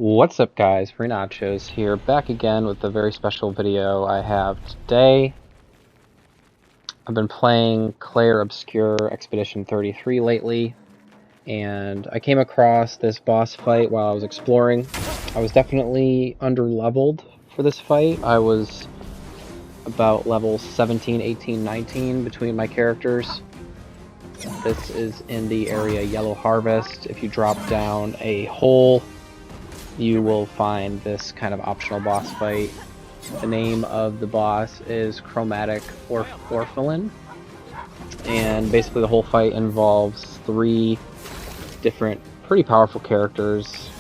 What's up guys, Free Nachos here, back again with a very special video I have today. I've been playing Clair Obscur Expedition 33 lately, and I came across this boss fight while I was exploring. I was definitely under-leveled for this fight. I was about level 17, 18, 19 between my characters. This is in the area Yellow Harvest. If you drop down a hole, you will find this kind of optional boss fight. The name of the boss is Chromatic Orphelin, and basically the whole fight involves 3 different pretty powerful characters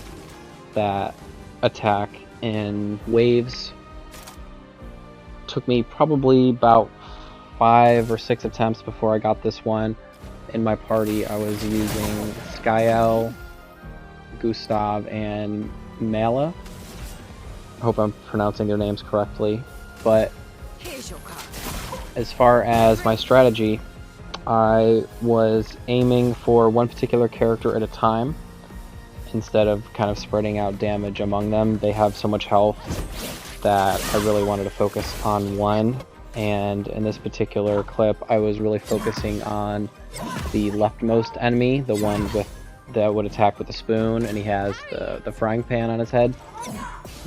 that attack in waves. Took me probably about 5 or 6 attempts before I got this one. In my party I was using Skyel, Gustav, and Mala. I hope I'm pronouncing their names correctly. But as far as my strategy, I was aiming for one particular character at a time instead of kind of spreading out damage among them. They have so much health that I really wanted to focus on one, and in this particular clip I was really focusing on the leftmost enemy, the one that would attack with a spoon, and he has the frying pan on his head.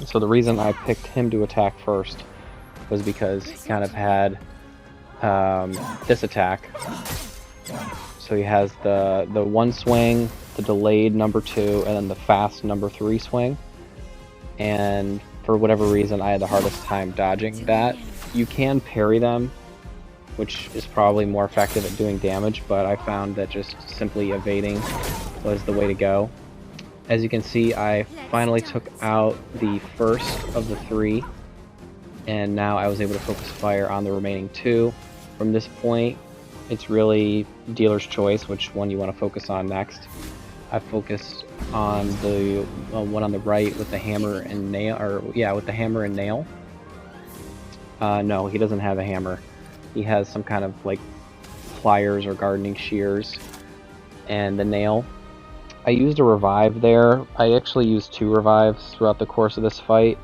So the reason I picked him to attack first was because he kind of had this attack. So he has the one swing, the delayed number 2, and then the fast number 3 swing. And for whatever reason I had the hardest time dodging that. You can parry them, which is probably more effective at doing damage, but I found that just simply evading was the way to go. As you can see, I finally took out the first of the 3, and now I was able to focus fire on the remaining 2. From this point, it's really dealer's choice which one you want to focus on next. I focused on the one on the right with the hammer and nail, with the hammer and nail. No, he doesn't have a hammer. He has some kind of like pliers or gardening shears, and the nail. I used a revive there. I actually used 2 revives throughout the course of this fight,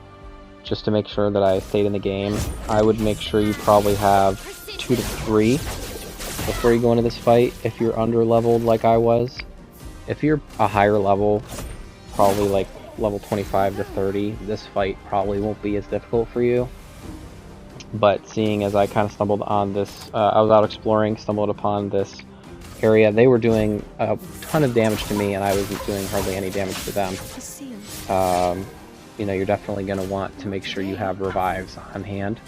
just to make sure that I stayed in the game. I would make sure you probably have 2 to 3 before you go into this fight if you're under leveled like I was. If you're a higher level, probably like level 25 to 30, this fight probably won't be as difficult for you. But seeing as I kind of stumbled on this, I was out exploring, stumbled upon this area. They were doing a ton of damage to me, and I wasn't doing hardly any damage to them. You know, you're definitely going to want to make sure you have revives on hand.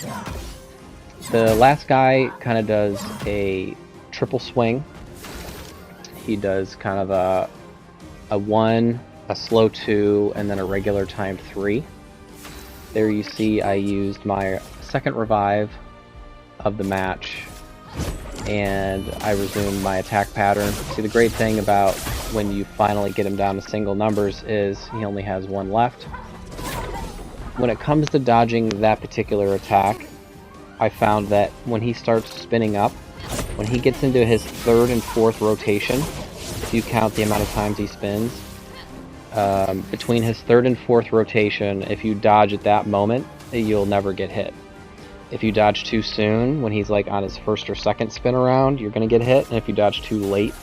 The last guy kind of does a triple swing. He does kind of a 1, a slow 2, and then a regular timed 3. There you see I used my second revive of the match, and I resumed my attack pattern. See, the great thing about when you finally get him down to single numbers is he only has 1 left. When it comes to dodging that particular attack, I found that when he starts spinning up, when he gets into his 3rd and 4th rotation, if you count the amount of times he spins, between his 3rd and 4th rotation, if you dodge at that moment, you'll never get hit. If you dodge too soon, when he's like on his 1st or 2nd spin around, you're going to get hit, and if you dodge too late,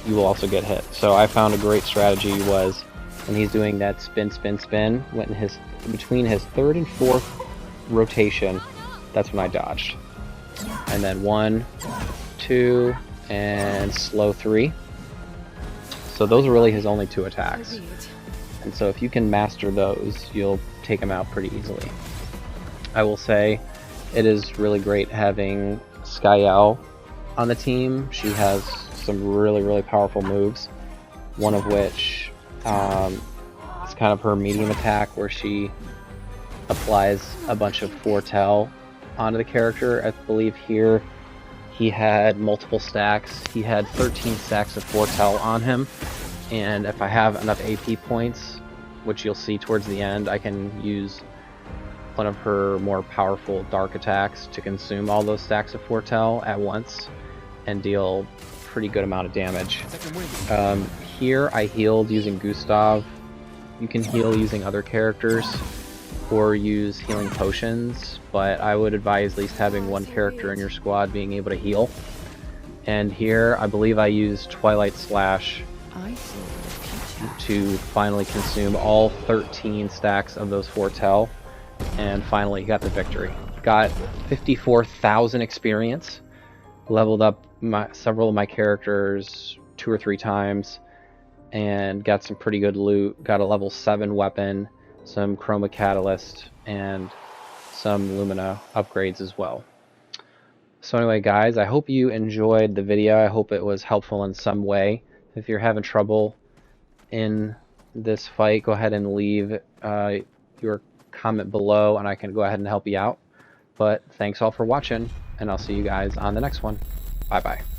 you will also get hit. So I found a great strategy was when he's doing that spin, between his 3rd and 4th rotation, that's when I dodged. And then 1, 2, and slow 3. So those are really his only 2 attacks. And so if you can master those, you'll take him out pretty easily. I will say it is really great having Skyel on the team. She has some really, really powerful moves. One of which is kind of her medium attack, where she applies a bunch of foretell onto the character. I believe here he had multiple stacks. He had 13 stacks of foretell on him, and if I have enough AP points, which you'll see towards the end, I can use one of her more powerful dark attacks to consume all those stacks of foretell at once and deal pretty good amount of damage. Here I healed using Gustav You can heal using other characters or use healing potions, but I would advise at least having one character in your squad being able to heal. And here, I believe I used Twilight Slash to finally consume all 13 stacks of those Foretell, and finally got the victory. Got 54,000 experience, leveled up several of my characters 2 or 3 times, and got some pretty good loot. Got a level 7 weapon, some Chroma Catalyst, and some Lumina upgrades as well. So anyway, guys, I hope you enjoyed the video. I hope it was helpful in some way. If you're having trouble in this fight, go ahead and leave your comment below, and I can go ahead and help you out. But thanks all for watching, and I'll see you guys on the next one. Bye-bye.